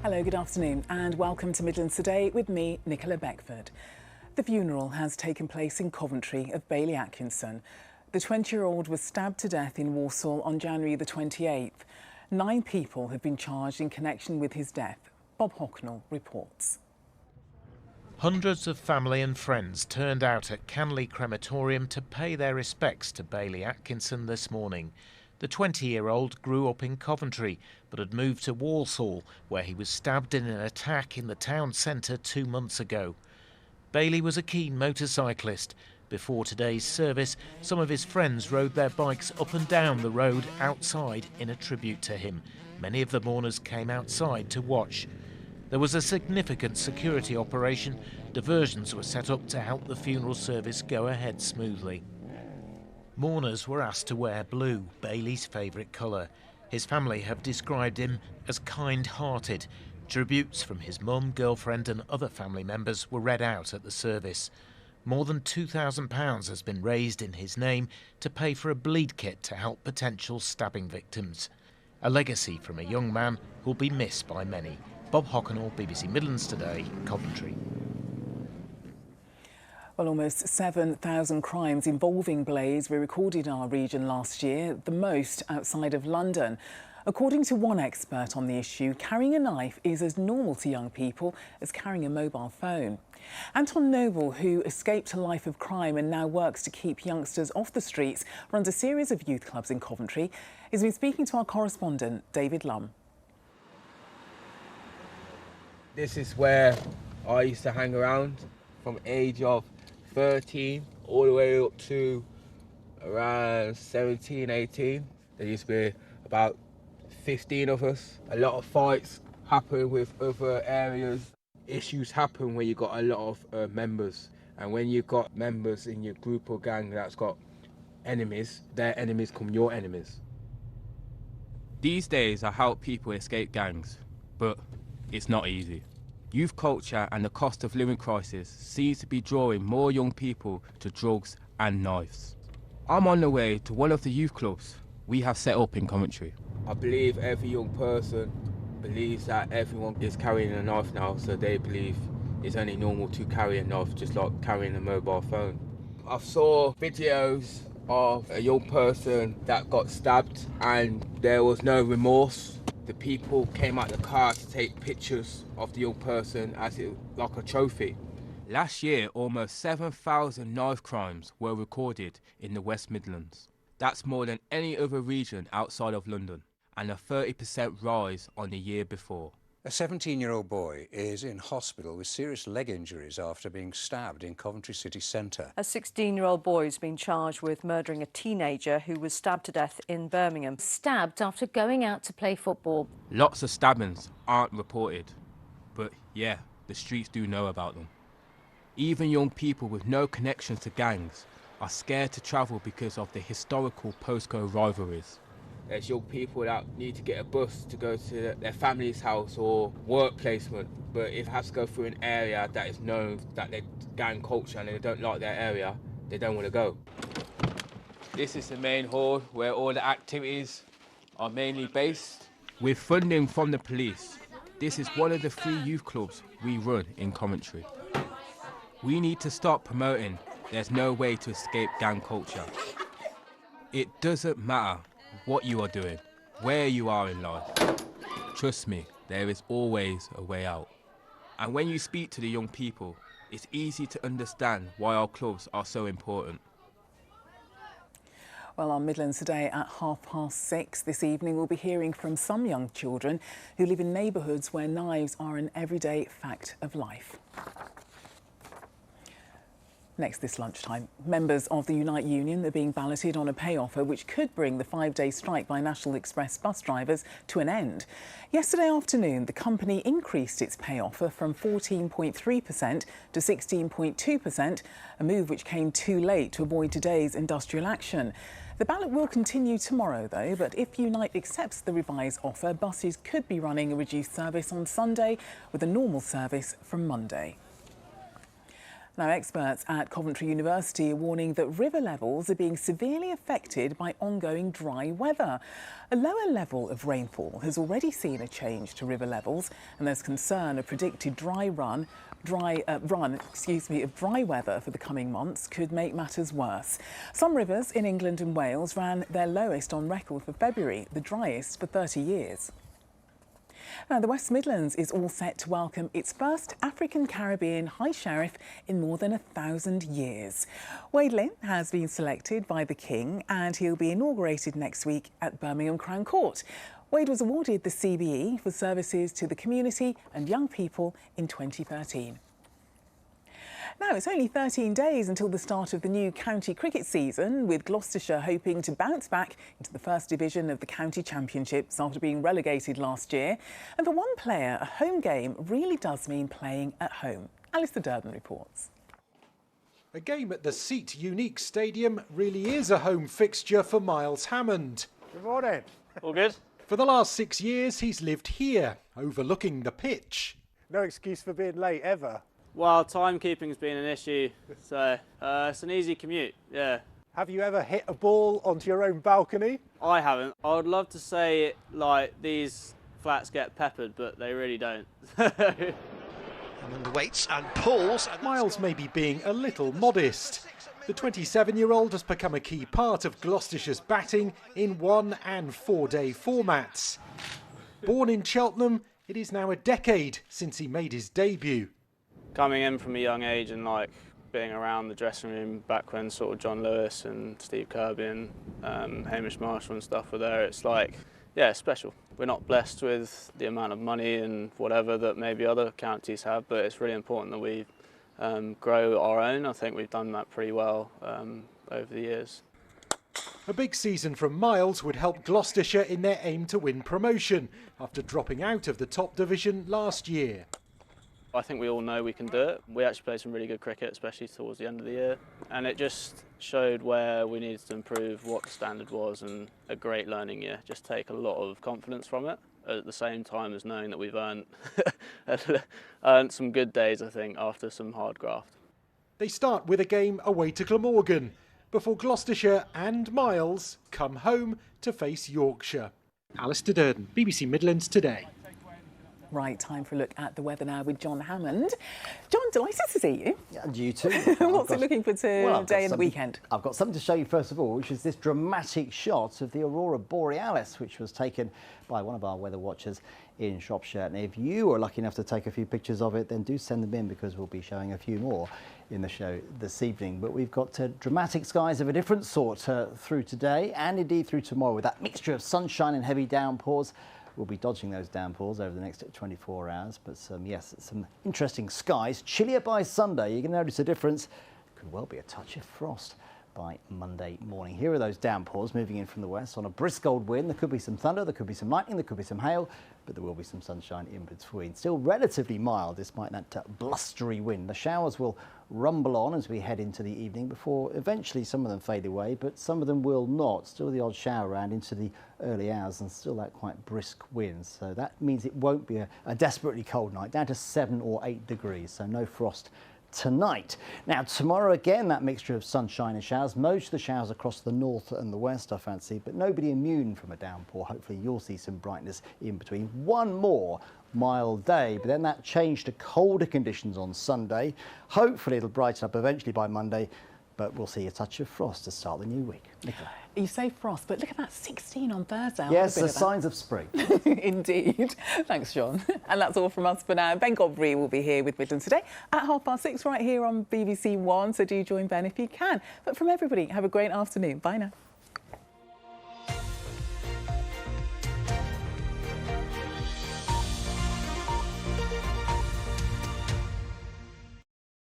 Hello, good afternoon and welcome to Midlands Today with me, Nicola Beckford. The funeral has taken place in Coventry of Bailey Atkinson. The 20-year-old was stabbed to death in Walsall on January the 28th. 9 people have been charged in connection with his death. Bob Hocknell reports. Hundreds of family and friends turned out at Canley Crematorium to pay their respects to Bailey Atkinson this morning. The 20-year-old grew up in Coventry, but had moved to Walsall, where he was stabbed in an attack in the town centre 2 months ago. Bailey was a keen motorcyclist. Before today's service, some of his friends rode their bikes up and down the road outside in a tribute to him. Many of the mourners came outside to watch. There was a significant security operation. Diversions were set up to help the funeral service go ahead smoothly. Mourners were asked to wear blue, Bailey's favourite colour. His family have described him as kind-hearted. Tributes from his mum, girlfriend and other family members were read out at the service. More than £2,000 has been raised in his name to pay for a bleed kit to help potential stabbing victims. A legacy from a young man who'll be missed by many. Bob Hocknell, BBC Midlands Today, Coventry. Well, almost 7,000 crimes involving blades were recorded in our region last year, the most outside of London. According to one expert on the issue, carrying a knife is as normal to young people as carrying a mobile phone. Anton Noble, who escaped a life of crime and now works to keep youngsters off the streets, runs a series of youth clubs in Coventry. He's been speaking to our correspondent, David Lum. This is where I used to hang around from age of 13 all the way up to around 17, 18. There used to be about 15 of us. A lot of fights happen with other areas. Issues happen when you got a lot of members, and when you got members in your group or gang that's got enemies, their enemies come your enemies. These days I help people escape gangs, but it's not easy. Youth culture and the cost of living crisis seems to be drawing more young people to drugs and knives. I'm on the way to one of the youth clubs we have set up in Coventry. I believe every young person believes that everyone is carrying a knife now, so they believe it's only normal to carry a knife, just like carrying a mobile phone. I saw videos of a young person that got stabbed and there was no remorse. The people came out the car to take pictures of the young person as it like a trophy. Last year, almost 7,000 knife crimes were recorded in the West Midlands. That's more than any other region outside of London, and a 30% rise on the year before. A 17-year-old boy is in hospital with serious leg injuries after being stabbed in Coventry city centre. A 16-year-old boy has been charged with murdering a teenager who was stabbed to death in Birmingham. Stabbed after going out to play football. Lots of stabbings aren't reported, but yeah, the streets do know about them. Even young people with no connections to gangs are scared to travel because of the historical postcode rivalries. There's young people that need to get a bus to go to their family's house or work placement, but if it has to go through an area that is known that they're gang culture and they don't like their area, they don't want to go. This is the main hall where all the activities are mainly based. With funding from the police, this is one of the 3 youth clubs we run in Coventry. We need to stop promoting there's no way to escape gang culture. It doesn't matter what you are doing, where you are in life. Trust me, there is always a way out. And when you speak to the young people, it's easy to understand why our clubs are so important. Well, on Midlands Today at 6:30 this evening, we'll be hearing from some young children who live in neighbourhoods where knives are an everyday fact of life. Next this lunchtime, members of the Unite Union are being balloted on a pay offer which could bring the 5-day strike by National Express bus drivers to an end. Yesterday afternoon, the company increased its pay offer from 14.3% to 16.2%, a move which came too late to avoid today's industrial action. The ballot will continue tomorrow, though, but if Unite accepts the revised offer, buses could be running a reduced service on Sunday with a normal service from Monday. Now, experts at Coventry University are warning that river levels are being severely affected by ongoing dry weather. A lower level of rainfall has already seen a change to river levels, and there's concern a predicted run of dry weather for the coming months could make matters worse. Some rivers in England and Wales ran their lowest on record for February, the driest for 30 years. Now, the West Midlands is all set to welcome its first African-Caribbean High Sheriff in more than 1,000 years. Wade Lynn has been selected by the King and he'll be inaugurated next week at Birmingham Crown Court. Wade was awarded the CBE for services to the community and young people in 2013. Now, it's only 13 days until the start of the new county cricket season, with Gloucestershire hoping to bounce back into the first division of the county championships after being relegated last year. And for one player, a home game really does mean playing at home. Alistair Durden reports. A game at the Seat Unique Stadium really is a home fixture for Miles Hammond. Good morning. All good? For the last 6 years, he's lived here, overlooking the pitch. No excuse for being late, ever. Well, timekeeping's been an issue, so it's an easy commute, yeah. Have you ever hit a ball onto your own balcony? I haven't. I would love to say, like, these flats get peppered, but they really don't. Hammond waits and pulls. And Miles may be being a little modest. The 27-year-old has become a key part of Gloucestershire's batting in 1- and 4-day formats. Born in Cheltenham, it is now a decade since he made his debut. Coming in from a young age and like being around the dressing room back when sort of John Lewis and Steve Kirby and Hamish Marshall and stuff were there, it's like, yeah, it's special. We're not blessed with the amount of money and whatever that maybe other counties have, but it's really important that we grow our own. I think we've done that pretty well over the years. A big season from Miles would help Gloucestershire in their aim to win promotion after dropping out of the top division last year. I think we all know we can do it. We actually played some really good cricket, especially towards the end of the year. And it just showed where we needed to improve, what the standard was, and a great learning year. Just take a lot of confidence from it, at the same time as knowing that we've earned some good days, I think, after some hard graft. They start with a game away to Glamorgan, before Gloucestershire and Miles come home to face Yorkshire. Alistair Durden, BBC Midlands Today. Right, time for a look at the weather now with John Hammond. John, delighted to see you. And you too. What's it looking for today and the weekend? I've got something to show you first of all, which is this dramatic shot of the Aurora Borealis, which was taken by one of our weather watchers in Shropshire. And if you are lucky enough to take a few pictures of it, then do send them in, because we'll be showing a few more in the show this evening. But we've got dramatic skies of a different sort through today and indeed through tomorrow, with that mixture of sunshine and heavy downpours. We'll be dodging those downpours over the next 24 hours. But yes, some interesting skies. Chillier by Sunday. You can notice a difference. Could well be a touch of frost by Monday morning. Here are those downpours moving in from the west on a brisk old wind. There could be some thunder, there could be some lightning, there could be some hail, but there will be some sunshine in between. Still relatively mild despite that blustery wind. The showers will rumble on as we head into the evening before eventually some of them fade away, but some of them will not. Still the odd shower around into the early hours and still that quite brisk wind. So that means it won't be a desperately cold night, down to 7 or 8 degrees, so no frost tonight. Now tomorrow again, that mixture of sunshine and showers. Most of the showers across the north and the west, I fancy, but nobody immune from a downpour. Hopefully you'll see some brightness in between. One more mild day, but then that change to colder conditions on Sunday. Hopefully it'll brighten up eventually by Monday, but we'll see a touch of frost to start the new week. Nicola. You say frost, but look at that 16 on Thursday. Yes, the signs of spring. Indeed. Thanks, John. And that's all from us for now. Ben Godfrey will be here with Midlands Today at 6:30 right here on BBC One, so do join Ben if you can. But from everybody, have a great afternoon. Bye now.